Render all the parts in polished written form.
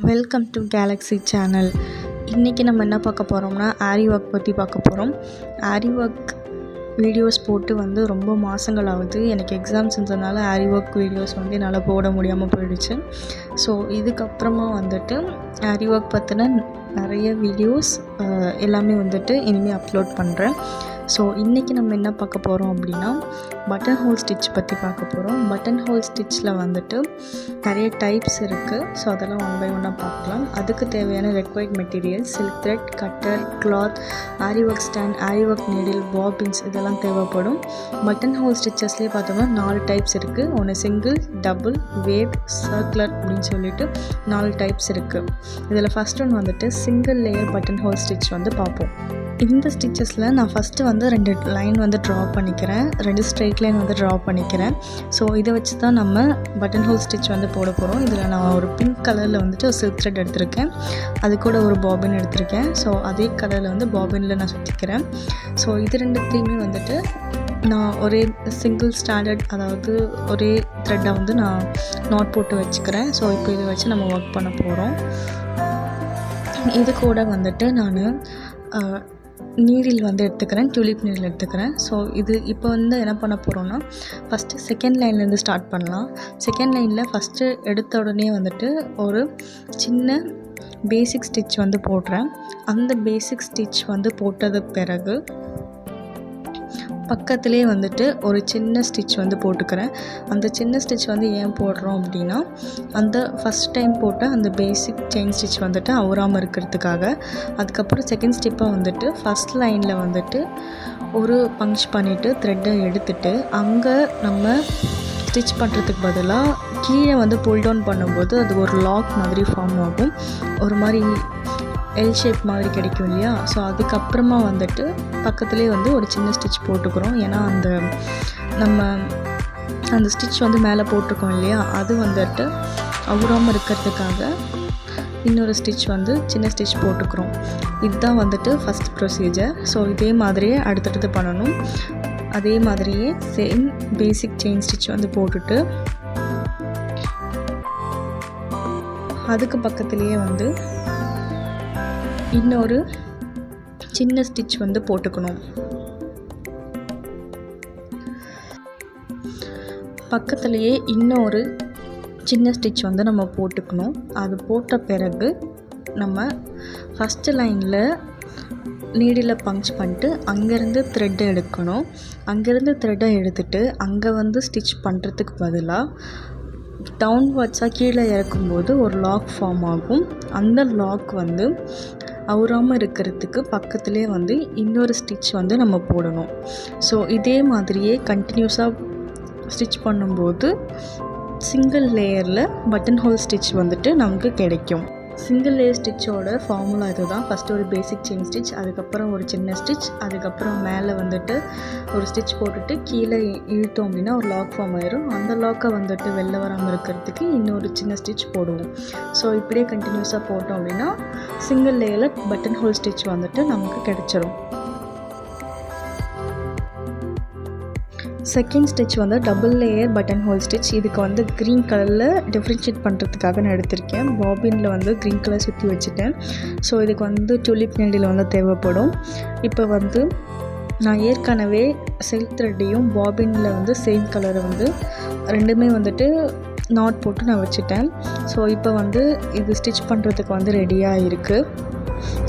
Welcome to Galaxy channel. இன்றைக்கி நம்ம என்ன பார்க்க போகிறோம்னா ஆரி ஒர்க் பற்றி பார்க்க போகிறோம். ஆரி ஒர்க் வீடியோஸ் போட்டு ரொம்ப மாதங்கள் ஆகுது. எனக்கு எக்ஸாம்ஸ் இருந்ததுனால ஆரி ஒர்க் வீடியோஸ் என்னால் போட முடியாமல் போயிடுச்சு. ஸோ இதுக்கப்புறமா ஆரி ஒர்க் பற்றின நிறைய வீடியோஸ் எல்லாமே இனிமேல் அப்லோட் பண்ணுறேன். ஸோ இன்றைக்கி நம்ம என்ன பார்க்க போகிறோம் அப்படின்னா பட்டன் ஹோல் ஸ்டிச் பற்றி பார்க்க போகிறோம். பட்டன் ஹோல் ஸ்டிச்சில் நிறைய டைப்ஸ் இருக்குது. ஸோ அதெல்லாம் ஒன் பை ஒன்னாக பார்க்கலாம். அதுக்கு தேவையான required material silk thread, cutter, cloth, aari work stand, aari work needle, bobbins இதெல்லாம் தேவைப்படும். பட்டன் ஹோல் ஸ்டிச்சஸ்லேயே பார்த்தோம்னா 4 டைப்ஸ் இருக்குது. ஒன்று சிங்கிள், டபுள், வேவ், சர்க்குலர் அப்படின்னு சொல்லிட்டு 4 டைப்ஸ் இருக்குது. இதில் first one single layer button whole stitch பார்ப்போம். இந்த ஸ்டிச்சஸில் நான் ஃபஸ்ட்டு 2 லைன் ட்ரா பண்ணிக்கிறேன். 2 ஸ்ட்ரைட் லைன் ட்ரா பண்ணிக்கிறேன். ஸோ இதை வச்சு தான் நம்ம பட்டன் ஹோல் ஸ்டிச் போட போகிறோம். இதில் நான் ஒரு பிங்க் கலரில் ஒரு சில்க் த்ரெட் எடுத்திருக்கேன். அது கூட ஒரு பாபின் எடுத்திருக்கேன். ஸோ அதே கலரில் பாபினில் நான் சுற்றிக்கிறேன். ஸோ இது ரெண்டுத்தையுமே நான் ஒரே சிங்கிள் ஸ்டாண்டர்ட், அதாவது ஒரே த்ரெட்டை நான் நாட் போட்டு வச்சுக்கிறேன். ஸோ இப்போ இதை வச்சு நம்ம ஒர்க் பண்ண போகிறோம். இது கூட நான் நீடில் எடுத்துக்கிறேன், டியூலிப் நீடில் எடுத்துக்கிறேன். ஸோ இது இப்போ என்ன பண்ண போகிறோன்னா ஃபஸ்ட்டு செகண்ட் லைன்லேருந்து ஸ்டார்ட் பண்ணலாம். செகண்ட் லைனில் ஃபஸ்ட்டு எடுத்த உடனே ஒரு சின்ன பேசிக் ஸ்டிச் போடுறேன். அந்த பேசிக் ஸ்டிச் போட்டது பிறகு பக்கத்துலேயே ஒரு சின்ன ஸ்டிச் போட்டுக்கிறேன். அந்த சின்ன ஸ்டிச் ஏன் போடுறோம் அப்படின்னா அந்த ஃபஸ்ட் டைம் போட்ட அந்த பேசிக் செயின் ஸ்டிச் அவுறாமல் இருக்கிறதுக்காக. அதுக்கப்புறம் செகண்ட் ஸ்டெப்பை ஃபஸ்ட் லைனில் ஒரு பஞ்ச் பண்ணிவிட்டு த்ரெட்டை எடுத்துகிட்டு அங்கே நம்ம ஸ்டிச் பண்ணுறதுக்கு பதிலாக கீழே புல் டவுன் பண்ணும்போது அது ஒரு லாக் மாதிரி ஃபார்ம் ஆகும். ஒரு மாதிரி எல் ஷேப் மாதிரி கிடைக்கும் இல்லையா. ஸோ அதுக்கப்புறமா பக்கத்துலேயே ஒரு சின்ன ஸ்டிச் போட்டுக்கிறோம். ஏன்னா நம்ம அந்த ஸ்டிச் மேலே போட்டிருக்கோம் இல்லையா, அது அவுறாமல் இருக்கிறதுக்காக இன்னொரு ஸ்டிச் சின்ன ஸ்டிச் போட்டுக்கிறோம். இதுதான் ஃபஸ்ட் ப்ரொசீஜர். ஸோ இதே மாதிரியே அடுத்தடுத்து பண்ணணும். அதே மாதிரியே சேம் பேசிக் செயின் ஸ்டிச் போட்டுட்டு அதுக்கு பக்கத்துலேயே இன்னொரு சின்ன ஸ்டிச் போட்டுக்கணும். பக்கத்துலேயே இன்னொரு சின்ன ஸ்டிச் நம்ம போட்டுக்கணும். அது போட்ட பிறகு நம்ம ஃபஸ்ட்டு லைனில் நீடில் பஞ்ச் பண்ணிட்டு அங்கேருந்து த்ரெட்டை எடுக்கணும். அங்கேருந்து த்ரெட்டை எடுத்துகிட்டு அங்கே ஸ்டிச் பண்ணுறதுக்கு பதிலாக டவுன்வர்ட்ஸாக கீழே இறக்கும்போது ஒரு லாக் ஃபார்ம் ஆகும். அந்த லாக் அவுறாமல் இருக்கிறதுக்கு பக்கத்துலேயே இன்னொரு ஸ்டிச் நம்ம போடணும். ஸோ இதே மாதிரியே கண்டினியூஸாக ஸ்டிச் பண்ணும்போது சிங்கிள் லேயரில் பட்டன் ஹோல் ஸ்டிச் நமக்கு கிடைக்கும். சிங்கிள் லேயர் ஸ்டிச்சோட ஃபார்முலா இது தான். ஃபஸ்ட்டு ஒரு பேசிக் செயின் ஸ்டிச், அதுக்கப்புறம் ஒரு சின்ன ஸ்டிச், அதுக்கப்புறம் மேலே ஒரு ஸ்டிச் போட்டுட்டு கீழே இழுத்தோம் அப்படின்னா ஒரு லாக் ஃபார்ம் ஆயிரும். அந்த லாக்கை வெளில வராமல் இருக்கிறதுக்கு இன்னொரு சின்ன ஸ்டிச் போடுவோம். ஸோ இப்படியே கண்டினியூஸாக போட்டோம் அப்படின்னா சிங்கிள் லேயரில் பட்டன் ஹோல் ஸ்டிச் நமக்கு கிடச்சிரும். Second stitch double layer button whole stitch. இதுக்கு க்ரீன் கலரில் டிஃப்ரென்ஷியேட் பண்ணுறதுக்காக நான் எடுத்திருக்கேன். பாபினில் க்ரீன் கலர் சுற்றி வச்சுட்டேன். ஸோ இதுக்கு டியூலிப் நீடில் தேவைப்படும். இப்போ நான் ஏற்கனவே சில்க் த்ரெட்டையும் பாபினில் சேம் கலரை ரெண்டுமே நாட் போட்டு நான் வச்சுட்டேன். ஸோ இப்போ இது ஸ்டிச் பண்ணுறதுக்கு ரெடியாக இருக்குது.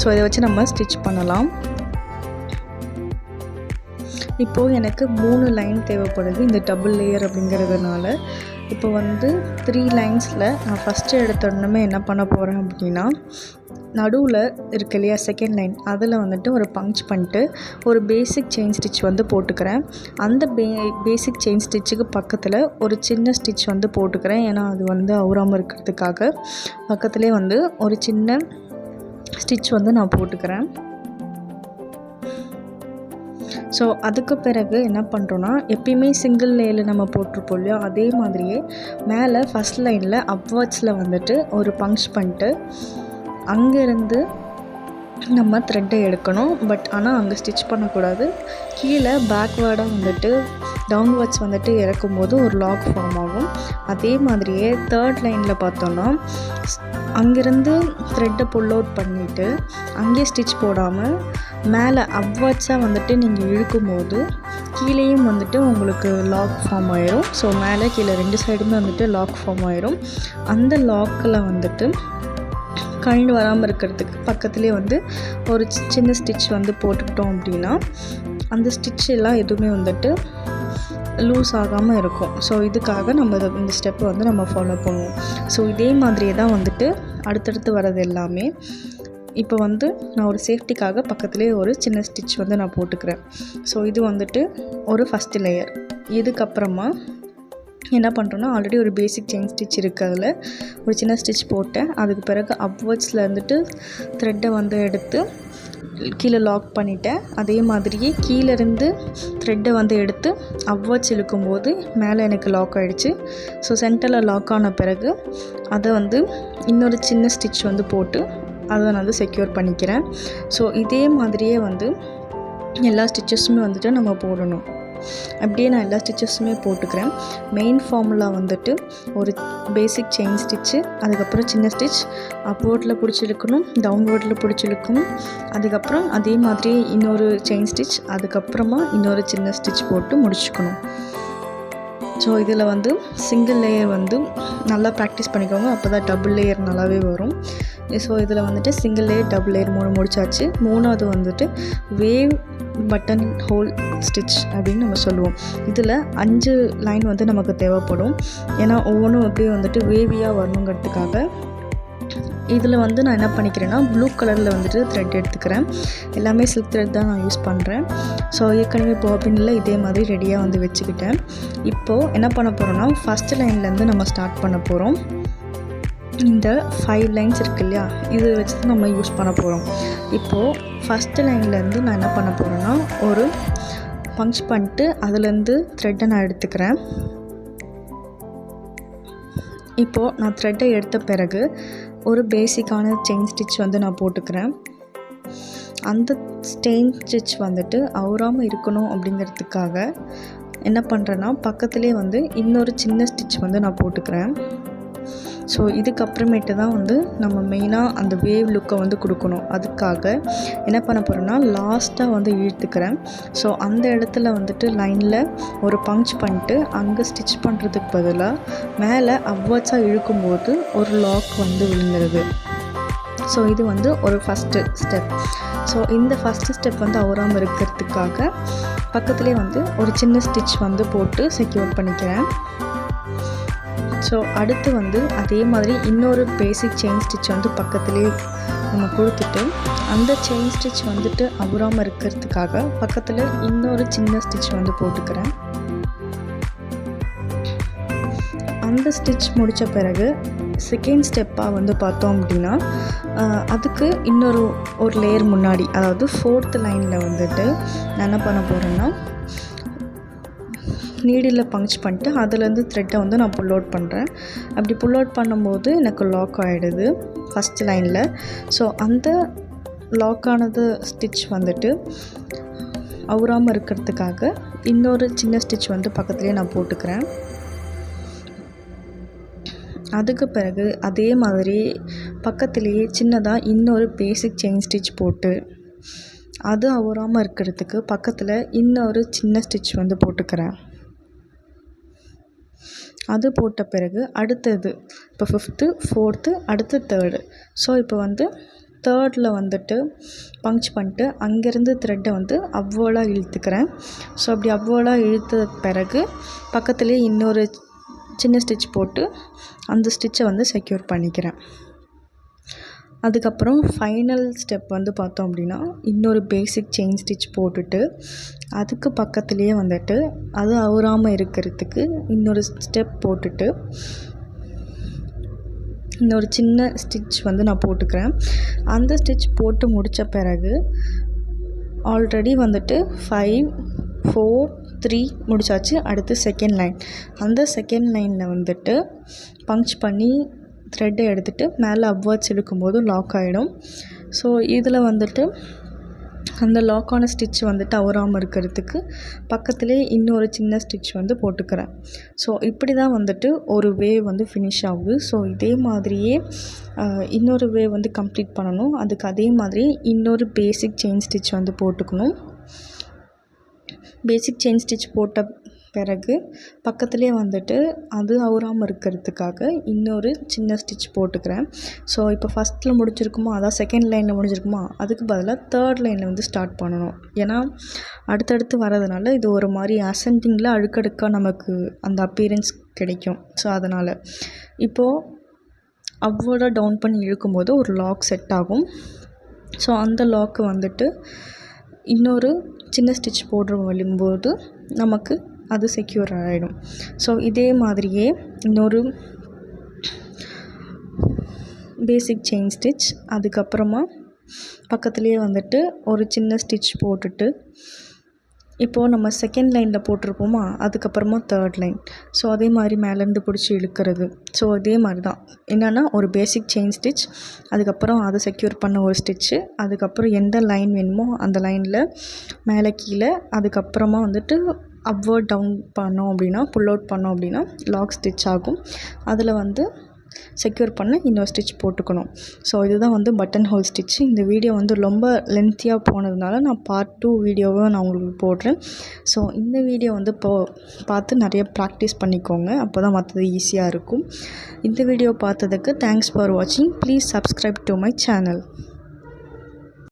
ஸோ இதை வச்சு நம்ம ஸ்டிச் பண்ணலாம். இப்போது எனக்கு 3 லைன் தேவைப்படுது இந்த டபுள் லேயர் அப்படிங்கிறதுனால. இப்போ 3 லைன்ஸில் நான் ஃபஸ்ட்டு எடுத்த உடனே என்ன பண்ண போகிறேன் அப்படின்னா நடுவில் இருக்கு இல்லையா செகண்ட் லைன், அதில் ஒரு பஞ்ச் பண்ணிட்டு ஒரு பேசிக் செயின் ஸ்டிச் போட்டுக்கிறேன். அந்த பேசிக் செயின் ஸ்டிச்சுக்கு பக்கத்தில் ஒரு சின்ன ஸ்டிச் போட்டுக்கிறேன். ஏன்னா அது அவுறாமல் இருக்கிறதுக்காக பக்கத்துலேயே ஒரு சின்ன ஸ்டிச் நான் போட்டுக்கிறேன். ஸோ அதுக்கு பிறகு என்ன பண்ணுறோன்னா எப்பயுமே சிங்கிள் லேயரில் நம்ம போட்டிருப்போம் இல்லையா, அதே மாதிரியே மேலே ஃபஸ்ட் லைனில் அப்வர்ட்ஸில் ஒரு பஞ்ச் பண்ணிட்டு அங்கேருந்து நம்ம த்ரெட்டை எடுக்கணும். பட் ஆனால் அங்கே ஸ்டிச் பண்ணக்கூடாது. கீழே பேக்வேர்டாக டவுன்வர்ட்ஸ் இறக்கும்போது ஒரு லாக் ஃபார்ம் ஆகும். அதே மாதிரியே தேர்ட் லைனில் பார்த்தோன்னா அங்கேருந்து த்ரெட்டை புல் அவுட் பண்ணிவிட்டு அங்கேயே ஸ்டிச் போடாமல் மேலே அப்வர்ட்ஸாக வந்துட்டு நீங்கள் இழுக்கும்போது கீழேயும் வந்துட்டு உங்களுக்கு லாக் ஃபார்ம் ஆயிரும். ஸோ மேலே கீழே 2 சைடுமே வந்துட்டு லாக் ஃபார்ம் ஆயிரும். அந்த லாக்கில் வந்துட்டு கழண்டு வராமல் இருக்கிறதுக்கு பக்கத்துலேயே வந்து ஒரு சின்ன ஸ்டிச் வந்து போட்டுக்கிட்டோம் அப்படின்னா அந்த ஸ்டிச் எல்லாம் எதுவுமே வந்துட்டு லூஸ் ஆகாமல் இருக்கும். ஸோ இதுக்காக நம்ம இந்த ஸ்டெப்பை வந்து நம்ம ஃபாலோ பண்ணுவோம். ஸோ இதே மாதிரியே தான் வந்துட்டு அடுத்தடுத்து வர்றது எல்லாமே. இப்போ வந்து நான் ஒரு சேஃப்டிக்காக பக்கத்துலேயே ஒரு சின்ன ஸ்டிச் வந்து நான் போட்டுக்கிறேன். ஸோ இது வந்துட்டு ஒரு ஃபஸ்ட்டு லேயர். இதுக்கப்புறமா என்ன பண்ணுறோன்னா ஆல்ரெடி ஒரு பேசிக் செயின் ஸ்டிச் இருக்குது, அதில் ஒரு சின்ன ஸ்டிச் போட்டேன். அதுக்கு பிறகு அப்வர்ட்ஸில் வந்துட்டு த்ரெட்டை வந்து எடுத்து கீழே லாக் பண்ணிட்டேன். அதே மாதிரியே கீழேருந்து த்ரெட்டை வந்து எடுத்து அப்வர்ட்ஸ் இழுக்கும்போது மேலே எனக்கு லாக் ஆகிடுச்சு. ஸோ சென்டரில் லாக் ஆன பிறகு அதை வந்து இன்னொரு சின்ன ஸ்டிச் வந்து போட்டு அதை நான் வந்து செக்யூர் பண்ணிக்கிறேன். ஸோ இதே மாதிரியே வந்து எல்லா ஸ்டிச்சஸுமே வந்துட்டு நம்ம போடணும். அப்படியே நான் எல்லா ஸ்டிச்சஸுமே போட்டுக்கிறேன். மெயின் ஃபார்முலா வந்துட்டு ஒரு பேசிக் செயின் ஸ்டிச்சு, அதுக்கப்புறம் சின்ன ஸ்டிச் அப்வர்டில் பிடிச்சி இழுக்கணும், டவுன்வர்டில் பிடிச்சி இழுக்கணும், அதுக்கப்புறம் அதே மாதிரி இன்னொரு செயின் ஸ்டிச், அதுக்கப்புறமா இன்னொரு சின்ன ஸ்டிச் போட்டு முடிச்சுக்கணும். ஸோ இதில் வந்து சிங்கிள் லேயர் வந்து நல்லா ப்ராக்டிஸ் பண்ணிக்கோங்க, அப்போ தான் டபுள் லேயர் நல்லாவே வரும். ஸோ இதில் வந்துட்டு சிங்கிள் லேயர், டபுள் லேயர் 3 முடிச்சாச்சு. 3வது வந்துட்டு வேவ் பட்டன் ஹோல் ஸ்டிச் அப்படின்னு நம்ம சொல்லுவோம். இதில் 5 லைன் வந்து நமக்கு தேவைப்படும். ஏன்னா ஒவ்வொன்றும் அப்படியே வந்துட்டு வேவியாக வரணுங்கிறதுக்காக இதில் வந்து நான் என்ன பண்ணிக்கிறேன்னா ப்ளூ கலரில் வந்துட்டு த்ரெட் எடுத்துக்கிறேன். எல்லாமே சில்க் த்ரெட் தான் நான் யூஸ் பண்ணுறேன். ஸோ ஏற்கனவே பாபினில் இதே மாதிரி ரெடியாக வந்து வச்சுக்கிட்டேன். இப்போது என்ன பண்ண போகிறோன்னா ஃபஸ்ட்டு லைன்லேருந்து நம்ம ஸ்டார்ட் பண்ண போகிறோம். இந்த 5 லைன்ஸ் இருக்கு இல்லையா, இது வச்சு தான் நம்ம யூஸ் பண்ண போகிறோம். இப்போது ஃபஸ்ட்டு லைன்லேருந்து நான் என்ன பண்ண போகிறேன்னா ஒரு பஞ்ச் பண்ணிட்டு அதுலேருந்து த்ரெட்டை நான் எடுத்துக்கிறேன். இப்போது நான் த்ரெட்டை எடுத்த பிறகு ஒரு பேசிக்கான செயின் ஸ்டிச் வந்து நான் போட்டுக்கிறேன். அந்த செயின் ஸ்டிச் வந்துட்டு அவுறாமல் இருக்கணும் அப்படிங்கிறதுக்காக என்ன பண்ணுறேன்னா பக்கத்துலேயே வந்து இன்னொரு சின்ன ஸ்டிச் வந்து நான் போட்டுக்கிறேன். ஸோ இதுக்கப்புறமேட்டு தான் வந்து நம்ம மெயினாக அந்த வேவ் லுக்கை வந்து கொடுக்கணும். அதுக்காக என்ன பண்ண போகிறேன்னா லாஸ்ட்டாக வந்து இழுத்துக்கிறேன். ஸோ அந்த இடத்துல வந்துட்டு லைனில் ஒரு பஞ்ச் பண்ணிட்டு அங்கே ஸ்டிச் பண்ணுறதுக்கு பதிலாக மேலே அப்வர்ட்ஸாக இழுக்கும்போது ஒரு லாக் வந்து விழுந்துருது. ஸோ இது வந்து ஒரு ஃபஸ்ட்டு ஸ்டெப். ஸோ இந்த ஃபஸ்ட்டு ஸ்டெப் வந்து அவுறாமல் இருக்கிறதுக்காக பக்கத்துலேயே வந்து ஒரு சின்ன ஸ்டிச் வந்து போட்டு செக்யூர் பண்ணிக்கிறேன். ஸோ அடுத்து வந்து அதே மாதிரி இன்னொரு பேசிக் செயின் ஸ்டிச் வந்து பக்கத்துலேயே நம்ம கொடுத்துட்டு அந்த செயின் ஸ்டிச் வந்துட்டு அவுறாமல் இருக்கிறதுக்காக பக்கத்தில் இன்னொரு சின்ன ஸ்டிச் வந்து போட்டுக்கிறேன். அந்த ஸ்டிச் முடித்த பிறகு செகண்ட் ஸ்டெப்பாக வந்து பார்த்தோம் அப்படின்னா அதுக்கு இன்னொரு லேயர் முன்னாடி, அதாவது 4th லைனில் வந்துட்டு நான் என்ன பண்ண போகிறேன்னா நீடில் பஞ்ச் பண்ணிட்டு அதுலேருந்து த்ரெட்டை வந்து நான் புல் அவுட் பண்ணுறேன். அப்படி புல் அவுட் பண்ணும்போது எனக்கு லாக் ஆகிடுது ஃபஸ்ட் லைனில். ஸோ அந்த லாக் ஆனது ஸ்டிச் வந்துட்டு அவுறாமல் இருக்கிறதுக்காக இன்னொரு சின்ன ஸ்டிச் வந்து பக்கத்துலேயே நான் போட்டுக்கிறேன். அதுக்கு பிறகு அதே மாதிரி பக்கத்துலேயே சின்னதாக இன்னொரு பேசிக் செயின் ஸ்டிச் போட்டு அது அவுறாமல் இருக்கிறதுக்கு பக்கத்தில் இன்னொரு சின்ன ஸ்டிச் வந்து போட்டுக்கிறேன். அது போட்ட பிறகு அடுத்தது இப்போ 5th 4th அடுத்து 3rd. ஸோ இப்போ வந்து 3rdல வந்துட்டு பஞ்ச் பண்ணிட்டு அங்கேருந்து த்ரெட்டை வந்து அவ்வளோலாம் இழுத்துக்கிறேன். ஸோ அப்படி அவ்வளோலாம் இழுத்த பிறகு பக்கத்துலேயே இன்னொரு சின்ன ஸ்டிச் போட்டு அந்த ஸ்டிச்சை வந்து செக்யூர் பண்ணிக்கிறேன். அதுக்கப்புறம் ஃபைனல் ஸ்டெப் வந்து பார்த்தோம் அப்படின்னா இன்னொரு பேசிக் செயின் ஸ்டிச் போட்டுட்டு அதுக்கு பக்கத்துலேயே வந்துட்டு அது அவுறாமல் இருக்கிறதுக்கு இன்னொரு ஸ்டெப் போட்டுட்டு இன்னொரு சின்ன ஸ்டிச் வந்து நான் போட்டுக்கிறேன். அந்த ஸ்டிச் போட்டு முடித்த பிறகு ஆல்ரெடி வந்துட்டு 5 4 3 முடிச்சாச்சு. அடுத்து செகண்ட் லைன். அந்த செகண்ட் லைனில் வந்துட்டு பஞ்ச் பண்ணி த்ரெட்டை எடுத்துகிட்டு மேலே அப்வர்ட்ஸ் இழுக்கும்போது லாக் ஆகிடும். ஸோ இதில் வந்துட்டு அந்த லாக்கான ஸ்டிச் வந்துட்டு அவுறாமல் இருக்கிறதுக்கு பக்கத்துலேயே இன்னொரு சின்ன ஸ்டிச் வந்து போட்டுக்கிறேன். ஸோ இப்படி தான் வந்துட்டு ஒரு வே வந்து ஃபினிஷ் ஆகுது. ஸோ இதே மாதிரியே இன்னொரு வே வந்து கம்ப்ளீட் பண்ணணும். அதுக்கு அதே மாதிரி இன்னொரு பேசிக் செயின் ஸ்டிச் வந்து போட்டுக்கணும். பேசிக் செயின் ஸ்டிச் போட்ட பிறகு பக்கத்துலேயே வந்துட்டு அது அவுறாமல் இருக்கிறதுக்காக இன்னொரு சின்ன ஸ்டிச் போட்டுக்கிறேன். ஸோ இப்போ ஃபஸ்ட்டில் முடிச்சிருக்குமா, அதான் செகண்ட் லைனில் முடிஞ்சிருக்குமா, அதுக்கு பதிலாக தேர்ட் லைனில் வந்து ஸ்டார்ட் பண்ணணும். ஏன்னா அடுத்தடுத்து வரதுனால இது ஒரு மாதிரி அசெண்டிங்கில் அடுக்கடுக்காக நமக்கு அந்த அப்பீரன்ஸ் கிடைக்கும். ஸோ அதனால் இப்போது அப்வர்டாக டவுன் பண்ணி இழுக்கும்போது ஒரு லாக் செட் ஆகும். ஸோ அந்த லாக்கு வந்துட்டு இன்னொரு சின்ன ஸ்டிச் வரும்போது நமக்கு அது செக்யூர் ஆகிடும். ஸோ இதே மாதிரியே இன்னொரு பேசிக் செயின் ஸ்டிச், அதுக்கப்புறமா பக்கத்துலேயே வந்துட்டு ஒரு சின்ன ஸ்டிச் போட்டுட்டு இப்போது நம்ம செகண்ட் லைனில் போட்டிருப்போமா, அதுக்கப்புறமா தேர்ட் லைன். ஸோ அதே மாதிரி மேலேருந்து பிடிச்சி இழுக்கிறது. ஸோ இதே மாதிரி தான் என்னென்னா ஒரு பேசிக் செயின் ஸ்டிச், அதுக்கப்புறம் அதை செக்யூர் பண்ண ஒரு ஸ்டிச்சு, அதுக்கப்புறம் எந்த லைன் வேணுமோ அந்த லைனில் மேலே கீழே, அதுக்கப்புறமா வந்துட்டு அப்வர்ட் டவுன் பண்ணோம் அப்படின்னா, புல் அவுட் பண்ணோம் அப்படின்னா லாக் ஸ்டிச் ஆகும். அதில் வந்து செக்யூர் பண்ண இன்னொரு ஸ்டிச் போட்டுக்கணும். ஸோ இதுதான் வந்து பட்டன் ஹோல் ஸ்டிச். இந்த வீடியோ வந்து ரொம்ப லென்த்தியாக போனதுனால நான் பார்ட் 2 வீடியோவை நான் உங்களுக்கு போடுறேன். ஸோ இந்த வீடியோ வந்து பார்த்து நிறைய ப்ராக்டிஸ் பண்ணிக்கோங்க. அப்போ தான் மற்றது ஈஸியாக இருக்கும். இந்த வீடியோ பார்த்ததுக்கு தேங்க்ஸ் ஃபார் வாட்சிங். Please subscribe to my channel.